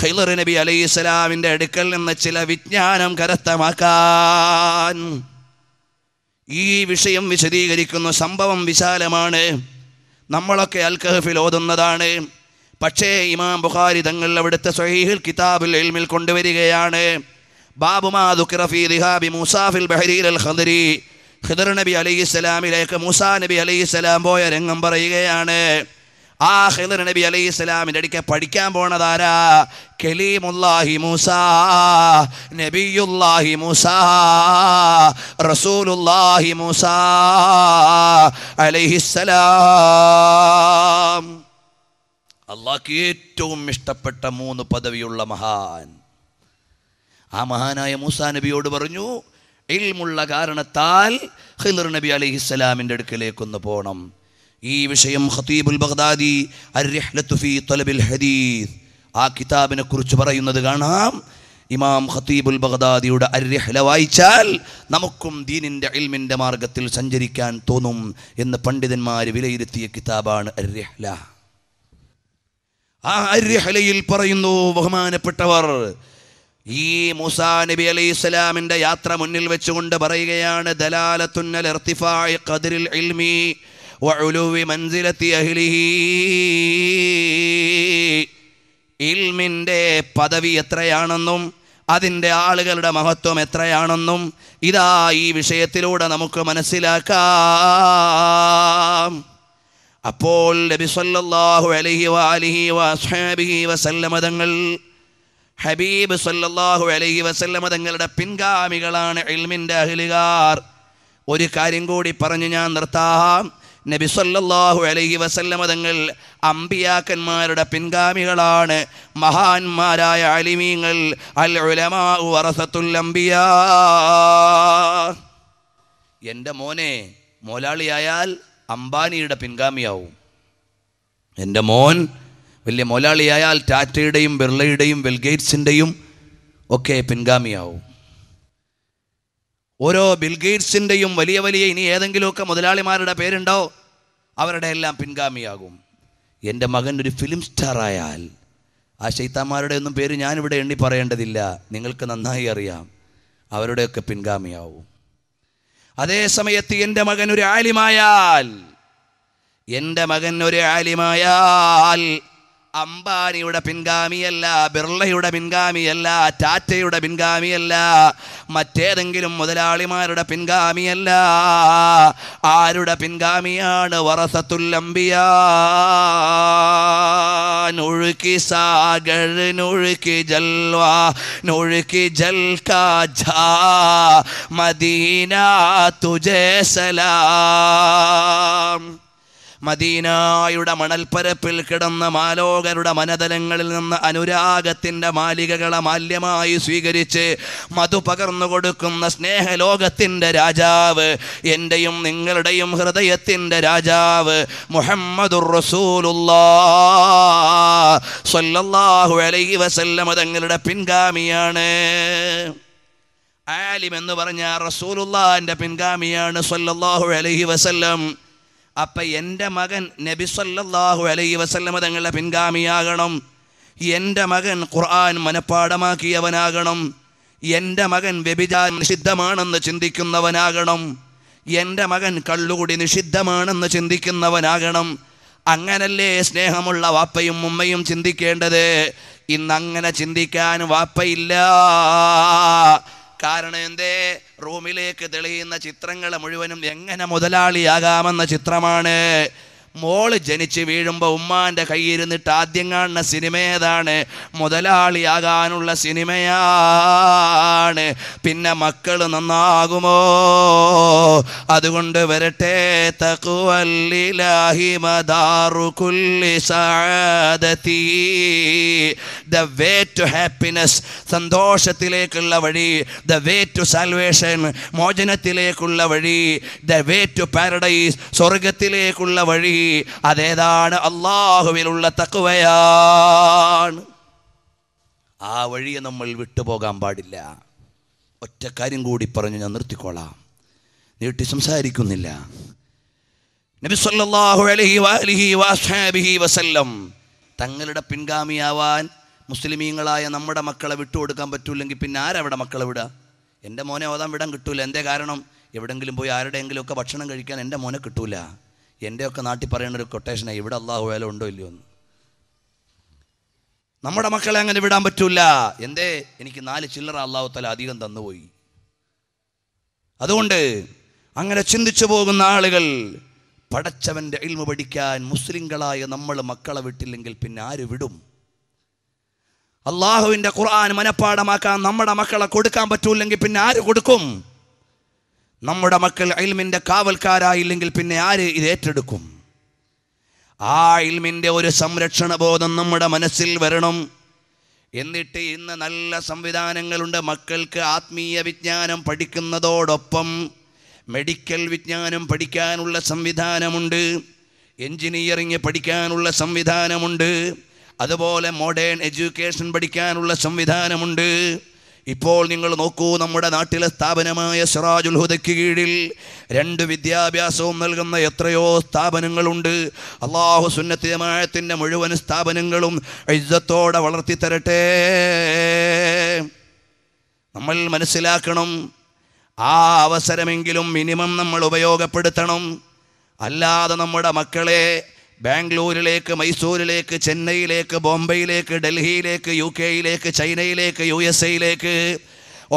ഖിളർ നബി അലൈഹിസ്സലാമിൻ്റെ അടുക്കൽ നിന്ന് ചില വിജ്ഞാനം കരസ്ഥമാക്കാൻ. ഈ വിഷയം വിശദീകരിക്കുന്ന സംഭവം വിശാലമാണ്. നമ്മളൊക്കെ അൽ കഹ്ഫിൽ ഓതുന്നതാണ്. പക്ഷേ ഇമാം ബുഖാരി തങ്ങൾ അവിടുത്തെ സ്വഹീഹുൽ കിതാബുൽ ഇൽമിൽ കൊണ്ടുവരികയാണ്, ബാബു മാ ദുഖിറ ഫീ ദിഹാബി മൂസാ ഫിൽ ബഹരീൽ അൽ ഖദരി. ഖിദർ നബി അലൈഹിസ്സലാമിലേക്ക് മൂസാ നബി അലൈഹിസ്സലാം പോയ രംഗം പറയുകയാണ്. ആ ഖിദർ നബി അലൈഹിസ്സലാമിൻ്റെ അടുക്കെ പഠിക്കാൻ പോണതാരാ? കലീമുല്ലാഹി മൂസാ, നബിയുല്ലാഹി മൂസാ, റസൂലുല്ലാഹി മൂസാ അലൈഹിസ്സലാം. അള്ളാഹ്ക്ക് ഏറ്റവും ഇഷ്ടപ്പെട്ട 3 പദവിയുള്ള മഹാൻ. ആ മഹാനായ മൂസാ നബിയോട് പറഞ്ഞു, ഇൽമുള്ള കാരണത്താൽ ഖിദർ നബി അലൈഹിസ്സലാമിൻ്റെ അടുക്കലേക്കൊന്ന് പോകണം. ഈ വിഷയം ഖതീബുൽ ബഗ്ദാദി അർ-റിഹ്ലത്തു ഫീ തലബിൽ ഹദീസ് ആ കിതാബിനെ കുറിച്ച് പറയുന്നത് കാണാം. ഇമാം ഖതീബുൽ ബഗ്ദാദിയുടെ അർ-റിഹ്ല വായിച്ചാൽ നമുക്കും ദീനിൻ്റെ ഇൽമിൻ്റെ മാർഗത്തിൽ സഞ്ചരിക്കാൻ തോന്നും എന്ന് പണ്ഡിതന്മാർ വിലയിരുത്തിയ കിതാബാണ് അർ-റിഹ്ല. ആ അർ-റിഹ്ലയിൽ പറയുന്നു, ബഹുമാനപ്പെട്ടവർ, ഈ മൂസാ നബി അലൈഹിസ്സലാമിൻ്റെ യാത്ര മുന്നിൽ വെച്ചുകൊണ്ട് പറയുകയാണ്, ദലാലത്തുൻ അല ഇർതിഫാഇ ഖദ്രിൽ ഇൽമി വഉലുവി മൻസിലത്തി അഹ്ലിഹി. ഇൽമിൻ്റെ പദവി എത്രയാണെന്നും അതിൻ്റെ ആളുകളുടെ മഹത്വം എത്രയാണെന്നും ഇതാ ഈ വിഷയത്തിലൂടെ നമുക്ക് മനസ്സിലാക്കാം. അപ്പോൾ നബി സല്ലല്ലാഹു അലൈഹി വഅലിഹി വഅസ്ഹാബിഹി വസല്ലമ തങ്ങൾ ഹബീബ് സല്ലല്ലാഹു അലൈഹി വസല്ലമ തങ്ങളുടെ പിൻഗാമികളാണ് ഇൽമിൻ്റെ അഹ്ലുകാർ. ഒരു കാര്യം കൂടി പറഞ്ഞു ഞാൻ നിർത്താം. നബി സല്ലല്ലാഹു അലൈഹി വസല്ലമ തങ്ങൾ അമ്പിയാക്കന്മാരുടെ പിൻഗാമികളാണ്, മഹാന്മാരായ അലിമീങ്ങൾ. അൽ ഉലമാ വറസത്തുൽ അംബിയാ. എൻ്റെ മോനെ മോലാളിയായാൽ അംബാനിയുടെ പിൻഗാമിയാവും. എൻ്റെ മോൻ വലിയ മോലാളിയായാൽ ടാറ്റയുടെയും ബിർളയുടെയും ബിൽഗേറ്റ്സിൻ്റെയും ഒക്കെ പിൻഗാമിയാവും. ഓരോ ബിൽഗേറ്റ്സിൻ്റെയും വലിയ വലിയ ഇനി ഏതെങ്കിലുമൊക്കെ മുതലാളിമാരുടെ പേരുണ്ടോ, അവരുടെ എല്ലാം പിൻഗാമിയാകും. എൻ്റെ മകൻ ഒരു ഫിലിം സ്റ്റാറായാൽ ആ ശൈത്താന്മാരുടെ ഒന്നും പേര് ഞാനിവിടെ എണ്ണി പറയേണ്ടതില്ല, നിങ്ങൾക്ക് നന്നായി അറിയാം, അവരുടെയൊക്കെ പിൻഗാമിയാവും. അതേ സമയത്ത് എൻ്റെ മകൻ ഒരു ആലിമായാൽ അംബാനിയുടെ പിൻഗാമിയല്ല, ബിർളയുടെ പിൻഗാമിയല്ല, ടാറ്റയുടെ പിൻഗാമിയല്ല, മറ്റേതെങ്കിലും മുതലാളിമാരുടെ പിൻഗാമിയല്ല. ആരുടെ പിൻഗാമിയാണ്? വറസത്തുൽ അംബിയാ. നുഴുക്കി സാഗർ നുഴുക്കി ജൽവാ നുഴുക്കി ജൽകാ ഝാ മദീന തുജേ സലാം. മദീനായുടെ മണൽപ്പരപ്പിൽ കിടന്ന മാലോകരുടെ മനതലങ്ങളിൽ നിന്ന് അനുരാഗത്തിൻ്റെ മാലികകളെ മാല്യമായി സ്വീകരിച്ച് മധു പകർന്നു കൊടുക്കുന്ന സ്നേഹലോകത്തിൻ്റെ രാജാവ്, എൻ്റെയും നിങ്ങളുടെയും ഹൃദയത്തിൻ്റെ രാജാവ് മുഹമ്മദുർ റസൂലുള്ളാഹ് സ്വല്ലല്ലാഹു അലൈഹി വസല്ലമ തങ്ങളുടെ പിൻഗാമിയാണ്. ആലിം എന്ന് പറഞ്ഞാൽ റസൂലുള്ളാഹിൻ്റെ പിൻഗാമിയാണ് സ്വല്ലല്ലാഹു അലൈഹി വസല്ലം. അപ്പം എൻ്റെ മകൻ നബി സല്ലല്ലാഹു അലൈഹി വസല്ലമ തങ്ങളുടെ പിൻഗാമിയാകണം. എൻ്റെ മകൻ ഖുർആൻ മനഃപ്പാഠമാക്കിയവനാകണം. എൻ്റെ മകൻ വ്യഭിചാരം നിഷിദ്ധമാണെന്ന് ചിന്തിക്കുന്നവനാകണം. എൻ്റെ മകൻ കള്ളുകുടി നിഷിദ്ധമാണെന്ന് ചിന്തിക്കുന്നവനാകണം. അങ്ങനല്ലേ സ്നേഹമുള്ള വാപ്പയും ഉമ്മയും ചിന്തിക്കേണ്ടത്. ഇന്നങ്ങനെ ചിന്തിക്കാൻ വാപ്പയില്ല. കാരണം എന്തേ? റൂമിലേക്ക് തെളിയുന്ന ചിത്രങ്ങൾ മുഴുവനും എങ്ങനെ മുതലാളിയാകാമെന്ന ചിത്രമാണ്. മോള് ജനിച്ച് വീഴുമ്പോൾ ഉമ്മാൻ്റെ കയ്യിരുന്നിട്ട് ആദ്യം കാണുന്ന സിനിമ ഏതാണ്? മുതലാളിയാകാനുള്ള സിനിമയാണ്. പിന്നെ മക്കൾ നന്നാകുമോ? അതുകൊണ്ട് വരട്ടെ. തഖ്വല്ലില്ലാഹി മദാറു കുല്ലി സഅദതി. ദ വേ ടു ഹാപ്പിനെസ്, സന്തോഷത്തിലേക്കുള്ള വഴി. ദ വേ ടു സാൽവേഷൻ, മോചനത്തിലേക്കുള്ള വഴി. ദ വേ ടു പാരഡൈസ്, സ്വർഗത്തിലേക്കുള്ള വഴി. അതേതാണ്? അല്ലാഹുവിലുള്ള തഖ്വയാണ്. ആ വഴിയെ നമ്മൾ വിട്ടുപോകാൻ പാടില്ല. ഒറ്റ കാര്യം കൂടി പറഞ്ഞു ഞാൻ നിർത്തിക്കോളാം, നീട്ടി സംസാരിക്കുന്നില്ല. നബി സല്ലല്ലാഹു അലൈഹി വഅലിഹി വഅസ്ഹാബിഹി വസല്ലം തങ്ങളുടെ പിൻഗാമിയാവാൻ മുസ്ലിമീങ്ങളായ നമ്മുടെ മക്കളെ വിട്ടുകൊടുക്കാൻ പറ്റൂല്ലെങ്കിൽ പിന്നെ ആരവിടെ മക്കളെ വിടുക? എൻ്റെ മോനെ ഓതാൻ വിടാൻ കിട്ടൂല. എന്തേ കാരണം? എവിടെങ്കിലും പോയി ആരുടെയെങ്കിലുമൊക്കെ ഭക്ഷണം കഴിക്കാൻ എൻ്റെ മോനെ കിട്ടൂല. എൻ്റെയൊക്കെ നാട്ടിൽ പറയുന്നൊരു കൊട്ടേഷനാണ്, ഇവിടെ അള്ളാഹു വേല ഉണ്ടോ ഇല്ലയോ എന്ന്. നമ്മുടെ മക്കളെ അങ്ങനെ വിടാൻ പറ്റൂല. എന്തേ? എനിക്ക് 4 ചില്ലറ അള്ളാഹു തആല അധികം തന്നുപോയി. അതുകൊണ്ട് അങ്ങനെ ചിന്തിച്ചു പോകുന്ന ആളുകൾ, പടച്ചവൻ്റെ ഇൽമു പഠിക്കാൻ മുസ്ലിങ്ങളായ നമ്മൾ മക്കളെ വിട്ടില്ലെങ്കിൽ പിന്നെ ആര് വിടും? അള്ളാഹുവിൻ്റെ ഖുർആൻ മനഃപ്പാഠമാക്കാൻ നമ്മുടെ മക്കളെ കൊടുക്കാൻ പറ്റൂല്ലെങ്കിൽ പിന്നെ ആര് കൊടുക്കും? നമ്മുടെ മക്കൾ ഇൽമിൻ്റെ കാവൽക്കാരായില്ലെങ്കിൽ പിന്നെ ആര് ഇത് ഏറ്റെടുക്കും? ആ ഇൽമിൻ്റെ ഒരു സംരക്ഷണ ബോധം നമ്മുടെ മനസ്സിൽ വരണം. എന്നിട്ട് ഇന്ന് നല്ല സംവിധാനങ്ങളുണ്ട്. മക്കൾക്ക് ആത്മീയ വിജ്ഞാനം പഠിക്കുന്നതോടൊപ്പം മെഡിക്കൽ വിജ്ഞാനം പഠിക്കാനുള്ള സംവിധാനമുണ്ട്, എൻജിനീയറിംഗ് പഠിക്കാനുള്ള സംവിധാനമുണ്ട്, അതുപോലെ മോഡേൺ എഡ്യൂക്കേഷൻ പഠിക്കാനുള്ള സംവിധാനമുണ്ട്. ഇപ്പോൾ നിങ്ങൾ നോക്കൂ, നമ്മുടെ നാട്ടിലെ സ്ഥാപനമായ സിറാജുൽ ഹുദയ്ക്ക് കീഴിൽ 2 വിദ്യാഭ്യാസവും നൽകുന്ന എത്രയോ സ്ഥാപനങ്ങളുണ്ട്. അല്ലാഹു സുന്നത്ത് ജമാഅത്തിൻ്റെ മുഴുവൻ സ്ഥാപനങ്ങളും ഇസ്സത്തോടെ വളർത്തിത്തരട്ടെ. നമ്മൾ മനസ്സിലാക്കണം, ആ അവസരമെങ്കിലും മിനിമം നമ്മൾ ഉപയോഗപ്പെടുത്തണം. അല്ലാതെ നമ്മുടെ മക്കളെ ബാംഗ്ലൂരിലേക്ക്, മൈസൂരിലേക്ക്, ചെന്നൈയിലേക്ക്, ബോംബെയിലേക്ക്, ഡൽഹിയിലേക്ക്, UK-യിലേക്ക്, ചൈനയിലേക്ക്, USA-യിലേക്ക്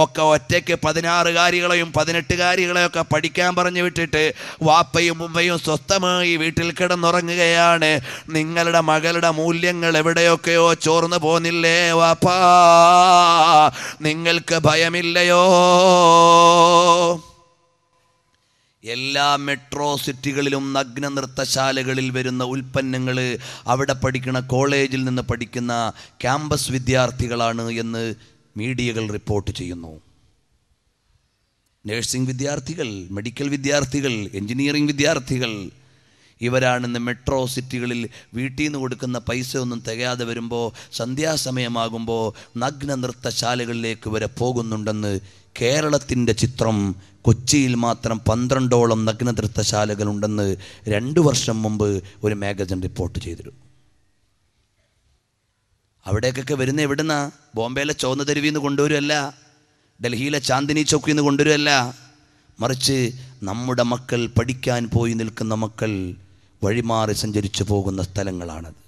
ഒക്കെ ഒറ്റയ്ക്ക് 16 കാരികളെയും 18 കാരികളെയൊക്കെ പഠിക്കാൻ പറഞ്ഞു വിട്ടിട്ട് വാപ്പയും ഉമ്മയും സ്വസ്ഥമായി വീട്ടിൽ കിടന്നുറങ്ങുകയാണ്. നിങ്ങളുടെ മകളുടെ മൂല്യങ്ങൾ എവിടെയൊക്കെയോ ചോർന്നു പോന്നില്ലേ വാപ്പാ? നിങ്ങൾക്ക് ഭയമില്ലയോ? എല്ലാ മെട്രോ സിറ്റികളിലും നഗ്ന നൃത്തശാലകളിൽ വരുന്ന ഉൽപ്പന്നങ്ങൾ അവിടെ പഠിക്കുന്ന കോളേജിൽ നിന്ന് പഠിക്കുന്ന ക്യാമ്പസ് വിദ്യാർത്ഥികളാണ് എന്ന് മീഡിയകൾ റിപ്പോർട്ട് ചെയ്യുന്നു. നഴ്സിംഗ് വിദ്യാർത്ഥികൾ, മെഡിക്കൽ വിദ്യാർത്ഥികൾ, എഞ്ചിനീയറിംഗ് വിദ്യാർത്ഥികൾ, ഇവരാണിന്ന് മെട്രോ സിറ്റികളിൽ വീട്ടിൽ നിന്ന് കൊടുക്കുന്ന പൈസ ഒന്നും തികയാതെ വരുമ്പോൾ സന്ധ്യാസമയമാകുമ്പോൾ നഗ്ന നൃത്തശാലകളിലേക്ക് വരെ പോകുന്നുണ്ടെന്ന് കേരളത്തിൻ്റെ ചിത്രം. കൊച്ചിയിൽ മാത്രം 12ഓളം നഗ്ന നൃത്തശാലകളുണ്ടെന്ന് 2 വർഷം മുമ്പ് ഒരു മാഗസിൻ റിപ്പോർട്ട് ചെയ്തിരുന്നു. അവിടേക്കൊക്കെ വരുന്ന എവിടുന്നാ? ബോംബെയിലെ ചുവന്ന തെരുവിൽ നിന്ന് കൊണ്ടുവരുമല്ല, ഡൽഹിയിലെ ചാന്ദിനി ചൗക്കിൽ നിന്ന് കൊണ്ടുവരുമല്ല, മറിച്ച് നമ്മുടെ മക്കൾ, പഠിക്കാൻ പോയി നിൽക്കുന്ന മക്കൾ വഴിമാറി സഞ്ചരിച്ചു പോകുന്ന സ്ഥലങ്ങളാണത്.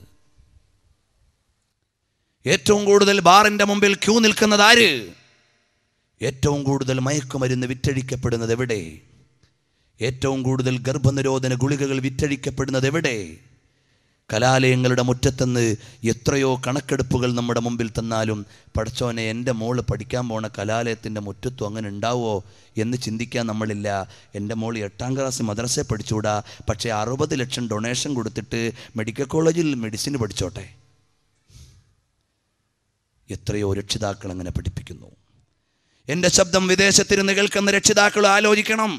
ഏറ്റവും കൂടുതൽ ബാറിൻ്റെ മുമ്പിൽ ക്യൂ നിൽക്കുന്നത് ആര്? ഏറ്റവും കൂടുതൽ മയക്കുമരുന്ന് വിറ്റഴിക്കപ്പെടുന്നത് എവിടെ? ഏറ്റവും കൂടുതൽ ഗർഭനിരോധന ഗുളികകൾ വിറ്റഴിക്കപ്പെടുന്നത് എവിടെ? കലാലയങ്ങളുടെ മുറ്റത്തുനിന്ന് എത്രയോ കണക്കെടുപ്പുകൾ നമ്മുടെ മുമ്പിൽ തന്നാലും പടച്ചോനെ, എൻ്റെ മോള് പഠിക്കാൻ പോണ കലാലയത്തിൻ്റെ മുറ്റത്തും അങ്ങനെ ഉണ്ടാവുമോ എന്ന് ചിന്തിക്കാൻ നമ്മളില്ല. എൻ്റെ മോൾ 8ാം ക്ലാസ് മദ്രസയിൽ പഠിച്ചുകൂടാ, പക്ഷേ 60 ലക്ഷം ഡൊണേഷൻ കൊടുത്തിട്ട് മെഡിക്കൽ കോളേജിൽ മെഡിസിൻ പഠിച്ചോട്ടെ. എത്രയോ രക്ഷിതാക്കൾ അങ്ങനെ പഠിപ്പിക്കുന്നു. എൻ്റെ ശബ്ദം വിദേശത്തിരുന്ന് കേൾക്കുന്ന രക്ഷിതാക്കൾ ആലോചിക്കണം.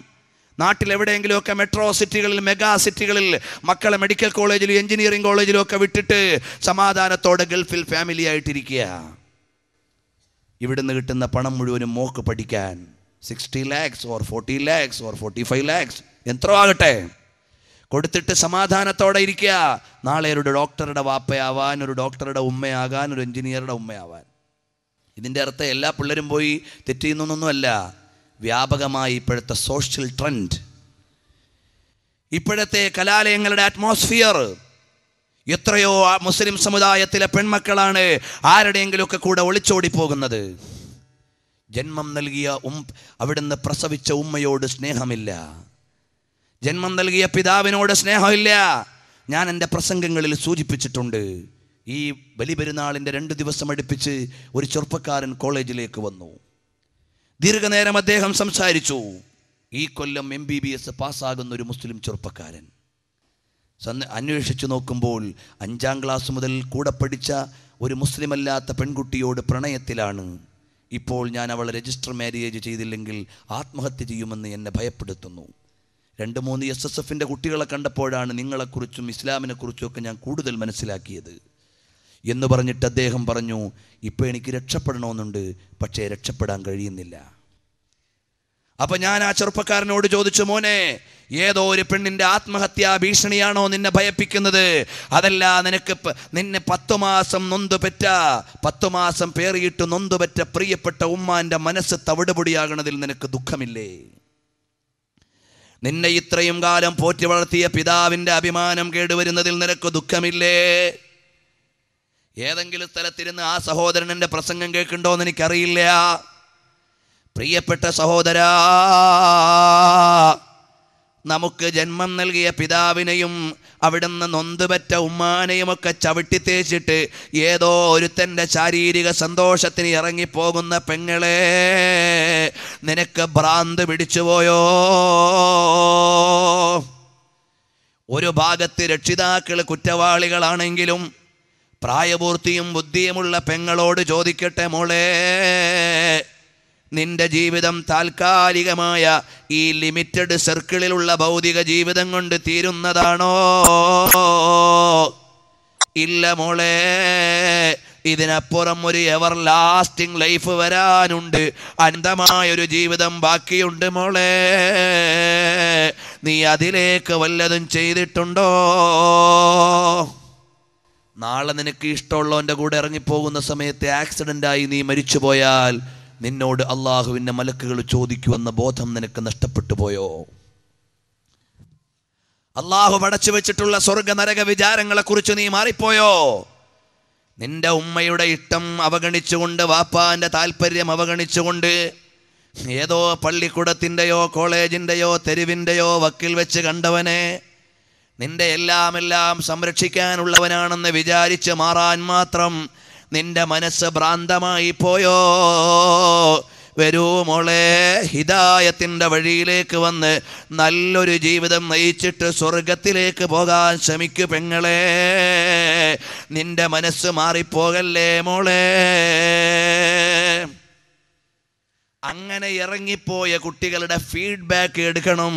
നാട്ടിലെവിടെയെങ്കിലുമൊക്കെ മെട്രോ സിറ്റികളിൽ, മെഗാ സിറ്റികളിൽ മക്കളെ മെഡിക്കൽ കോളേജിലും എഞ്ചിനീയറിംഗ് കോളേജിലും ഒക്കെ വിട്ടിട്ട് സമാധാനത്തോടെ ഗൾഫിൽ ഫാമിലി ആയിട്ടിരിക്കുക. ഇവിടുന്ന് കിട്ടുന്ന പണം മുഴുവനും മോക്ക് പഠിക്കാൻ 60 lakhs or 40 lakhs or 45 lakhs എത്രയോ ആകട്ടെ കൊടുത്തിട്ട് സമാധാനത്തോടെ ഇരിക്കുക. നാളെ ഒരു ഡോക്ടറുടെ വാപ്പയാവാൻ, ഒരു ഡോക്ടറുടെ ഉമ്മയാകാൻ, ഒരു എഞ്ചിനീയറുടെ ഉമ്മയാവാൻ. ഇതിൻ്റെ അർത്ഥം എല്ലാ പിള്ളേരും പോയി തെറ്റിയുന്നൊന്നുമല്ല. വ്യാപകമായി ഇപ്പോഴത്തെ സോഷ്യൽ ട്രെൻഡ്, ഇപ്പോഴത്തെ കലാലയങ്ങളുടെ അറ്റ്മോസ്ഫിയർ, എത്രയോ മുസ്ലിം സമുദായത്തിലെ പെൺമക്കളാണ് ആരുടെയെങ്കിലുമൊക്കെ കൂടെ ഒളിച്ചോടി പോകുന്നത്. ജന്മം നൽകിയ അവിടുന്ന് പ്രസവിച്ച ഉമ്മയോട് സ്നേഹമില്ല, ജന്മം നൽകിയ പിതാവിനോട് സ്നേഹമില്ല. ഞാൻ എൻ്റെ പ്രസംഗങ്ങളിൽ സൂചിപ്പിച്ചിട്ടുണ്ട്. ഈ ബലിപെരുന്നാളിൻ്റെ 2 ദിവസം അടുപ്പിച്ച് ഒരു ചെറുപ്പക്കാരൻ കോളേജിലേക്ക് വന്നു. ദീർഘനേരം അദ്ദേഹം സംസാരിച്ചു. ഈ കൊല്ലം MBBS പാസ്സാകുന്ന ഒരു മുസ്ലിം ചെറുപ്പക്കാരൻ. അന്വേഷിച്ചു നോക്കുമ്പോൾ 5ാം ക്ലാസ് മുതൽ കൂടെ പഠിച്ച ഒരു മുസ്ലിമല്ലാത്ത പെൺകുട്ടിയോട് പ്രണയത്തിലാണ്. ഇപ്പോൾ ഞാൻ അവളെ രജിസ്റ്റർ മാരേജ് ചെയ്തില്ലെങ്കിൽ ആത്മഹത്യ ചെയ്യുമെന്ന് എന്നെ ഭയപ്പെടുത്തുന്നു. 2-3 SSFൻ്റെ കുട്ടികളെ കണ്ടപ്പോഴാണ് നിങ്ങളെക്കുറിച്ചും ഇസ്ലാമിനെക്കുറിച്ചും ഒക്കെ ഞാൻ കൂടുതൽ മനസ്സിലാക്കിയത് എന്ന് പറഞ്ഞിട്ട് അദ്ദേഹം പറഞ്ഞു, ഇപ്പോൾ എനിക്ക് രക്ഷപ്പെടണമെന്നുണ്ട്, പക്ഷേ രക്ഷപ്പെടാൻ കഴിയുന്നില്ല. അപ്പം ഞാൻ ആ ചെറുപ്പക്കാരനോട് ചോദിച്ചു, മോനെ, ഏതോ ഒരു പെണ്ണിൻ്റെ ആത്മഹത്യാ ഭീഷണിയാണോ നിന്നെ ഭയപ്പിക്കുന്നത്? അതല്ല, നിന്നെ 10 മാസം നൊന്തുപെറ്റ, 10 മാസം പേറിയിട്ട് നൊന്തുപെറ്റ പ്രിയപ്പെട്ട ഉമ്മാൻ്റെ മനസ്സ് തവിടുപൊടിയാകണതിൽ നിനക്ക് ദുഃഖമില്ലേ? നിന്നെ ഇത്രയും കാലം പോറ്റി വളർത്തിയ പിതാവിൻ്റെ അഭിമാനം കേടുവരുന്നതിൽ നിനക്ക് ദുഃഖമില്ലേ? ഏതെങ്കിലും സ്ഥലത്തിരുന്ന് ആ സഹോദരൻ എൻ്റെ പ്രസംഗം കേൾക്കുന്നുണ്ടോയെന്ന് എനിക്കറിയില്ല. പ്രിയപ്പെട്ട സഹോദരാ, നമുക്ക് ജന്മം നൽകിയ പിതാവിനെയും അവിടുന്ന് നൊന്തുപറ്റ ഉമ്മാനെയുമൊക്കെ ചവിട്ടി തേച്ചിട്ട് ഏതോ ഒരുത്തൻ്റെ ശാരീരിക സന്തോഷത്തിന് ഇറങ്ങിപ്പോകുന്ന പെങ്ങളെ, നിനക്ക് ഭ്രാന്ത് പിടിച്ചുപോയോ? ഒരു ഭാഗത്ത് രക്ഷിതാക്കൾ കുറ്റവാളികളാണെങ്കിലും പ്രായപൂർത്തിയും ബുദ്ധിയുമുള്ള പെങ്ങളോട് ചോദിക്കട്ടെ, മോളെ, നിന്റെ ജീവിതം താൽക്കാലികമായ ഈ ലിമിറ്റഡ് സർക്കിളിലുള്ള ഭൗതിക ജീവിതം കൊണ്ട് തീരുന്നതാണോ? ഇല്ല മോളെ, ഇതിനപ്പുറം ഒരു എവർ ലാസ്റ്റിംഗ് ലൈഫ് വരാനുണ്ട്, അനന്തമായൊരു ജീവിതം ബാക്കിയുണ്ട് മോളെ. നീ അതിലേക്ക് വല്ലതും ചെയ്തിട്ടുണ്ടോ? നാളെ നിനക്ക് ഇഷ്ടമുള്ളവൻ്റെ കൂടെ ഇറങ്ങിപ്പോകുന്ന സമയത്ത് ആക്സിഡൻ്റായി നീ മരിച്ചുപോയാൽ നിന്നോട് അള്ളാഹുവിൻ്റെ മലക്കുകൾ ചോദിക്കുമെന്ന ബോധം നിനക്ക് നഷ്ടപ്പെട്ടു പോയോ? അള്ളാഹു അടച്ചു വെച്ചിട്ടുള്ള സ്വർഗ നരക വിചാരങ്ങളെക്കുറിച്ച് നീ മാറിപ്പോയോ? നിന്റെ ഉമ്മയുടെ ഇഷ്ടം അവഗണിച്ചുകൊണ്ട്, വാപ്പാൻ്റെ താല്പര്യം അവഗണിച്ചുകൊണ്ട്, ഏതോ പള്ളിക്കൂടത്തിൻ്റെയോ കോളേജിൻ്റെയോ തെരുവിൻ്റെയോ വക്കിൽ വെച്ച് കണ്ടവനെ നിന്റെ എല്ലാം സംരക്ഷിക്കാനുള്ളവനാണെന്ന് വിചാരിച്ച് മാറാൻ മാത്രം നിന്റെ മനസ്സ് ഭ്രാന്തമായി പോയോ? വരൂ മോളെ, ഹിദായത്തിൻ്റെ വഴിയിലേക്ക് വന്ന് നല്ലൊരു ജീവിതം നയിച്ചിട്ട് സ്വർഗത്തിലേക്ക് പോകാൻ ശ്രമിക്കു പെങ്ങളെ. നിന്റെ മനസ്സ് മാറിപ്പോകല്ലേ മോളെ. അങ്ങനെ ഇറങ്ങിപ്പോയ കുട്ടികളുടെ ഫീഡ്ബാക്ക് എടുക്കണം.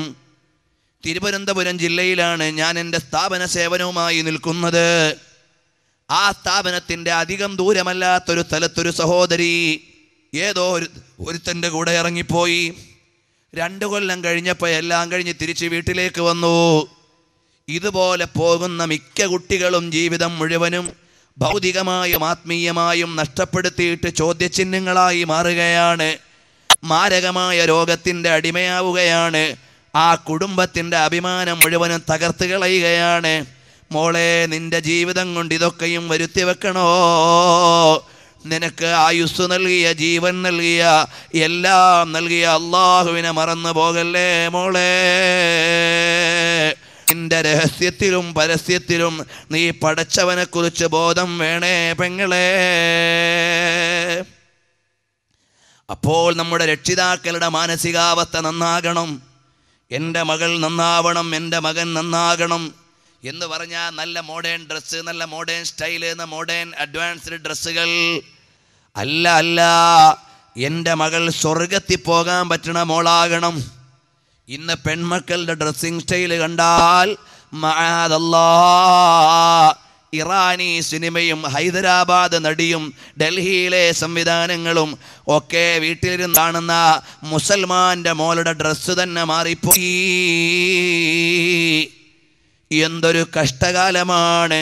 തിരുവനന്തപുരം ജില്ലയിലാണ് ഞാൻ എൻ്റെ സ്ഥാപന സേവനവുമായി നിൽക്കുന്നത്. ആ സ്ഥാപനത്തിൻ്റെ അധികം ദൂരമല്ലാത്തൊരു സ്ഥലത്തൊരു സഹോദരി ഏതോ ഒരുത്തൻ്റെ കൂടെ ഇറങ്ങിപ്പോയി. 2 കൊല്ലം കഴിഞ്ഞപ്പോൾ എല്ലാം കഴിഞ്ഞ് തിരിച്ച് വീട്ടിലേക്ക് വന്നു. ഇതുപോലെ പോകുന്ന മിക്ക കുട്ടികളും ജീവിതം മുഴുവനും ഭൗതികമായും ആത്മീയമായും നഷ്ടപ്പെടുത്തിയിട്ട് ചോദ്യചിഹ്നങ്ങളായി മാറുകയാണ്. മാരകമായ രോഗത്തിൻ്റെ അടിമയാവുകയാണ്. ആ കുടുംബത്തിൻ്റെ അഭിമാനം മുഴുവനും തകർത്ത് കളയുകയാണ്. മോളെ, നിന്റെ ജീവിതം കൊണ്ട് ഇതൊക്കെയും വരുത്തി വെക്കണോ? നിനക്ക് ആയുസ് നൽകിയ, ജീവൻ നൽകിയ, എല്ലാം നൽകിയ അള്ളാഹുവിനെ മറന്നു പോകല്ലേ മോളെ. നിന്റെ രഹസ്യത്തിലും പരസ്യത്തിലും നീ പടച്ചവനെ കുറിച്ച് ബോധം വേണേ പെങ്ങളെ. അപ്പോൾ നമ്മുടെ രക്ഷിതാക്കളുടെ മാനസികാവസ്ഥ നന്നാകണം. എൻ്റെ മകൾ നന്നാവണം, എൻ്റെ മകൻ നന്നാകണം എന്ന് പറഞ്ഞാൽ നല്ല മോഡേൺ ഡ്രസ്സ്, നല്ല മോഡേൺ സ്റ്റൈല്, മോഡേൺ അഡ്വാൻസ്ഡ് ഡ്രസ്സുകൾ അല്ല. എൻ്റെ മകൾ സ്വർഗത്തിൽ പോകാൻ പറ്റണ മോളാകണം. ഇന്ന് പെൺമക്കളുടെ ഡ്രസ്സിങ് സ്റ്റൈല് കണ്ടാൽ മഅദല്ലാഹ്, ഇറാനി സിനിമയും ഹൈദരാബാദ് നടിയും ഡൽഹിയിലെ സംവിധാനങ്ങളും ഒക്കെ വീട്ടിലിരുന്ന് കാണുന്ന മുസൽമാൻ്റെ മോളുടെ ഡ്രസ്സ് തന്നെ മാറിപ്പോയി. എന്തൊരു കഷ്ടകാലമാണ്.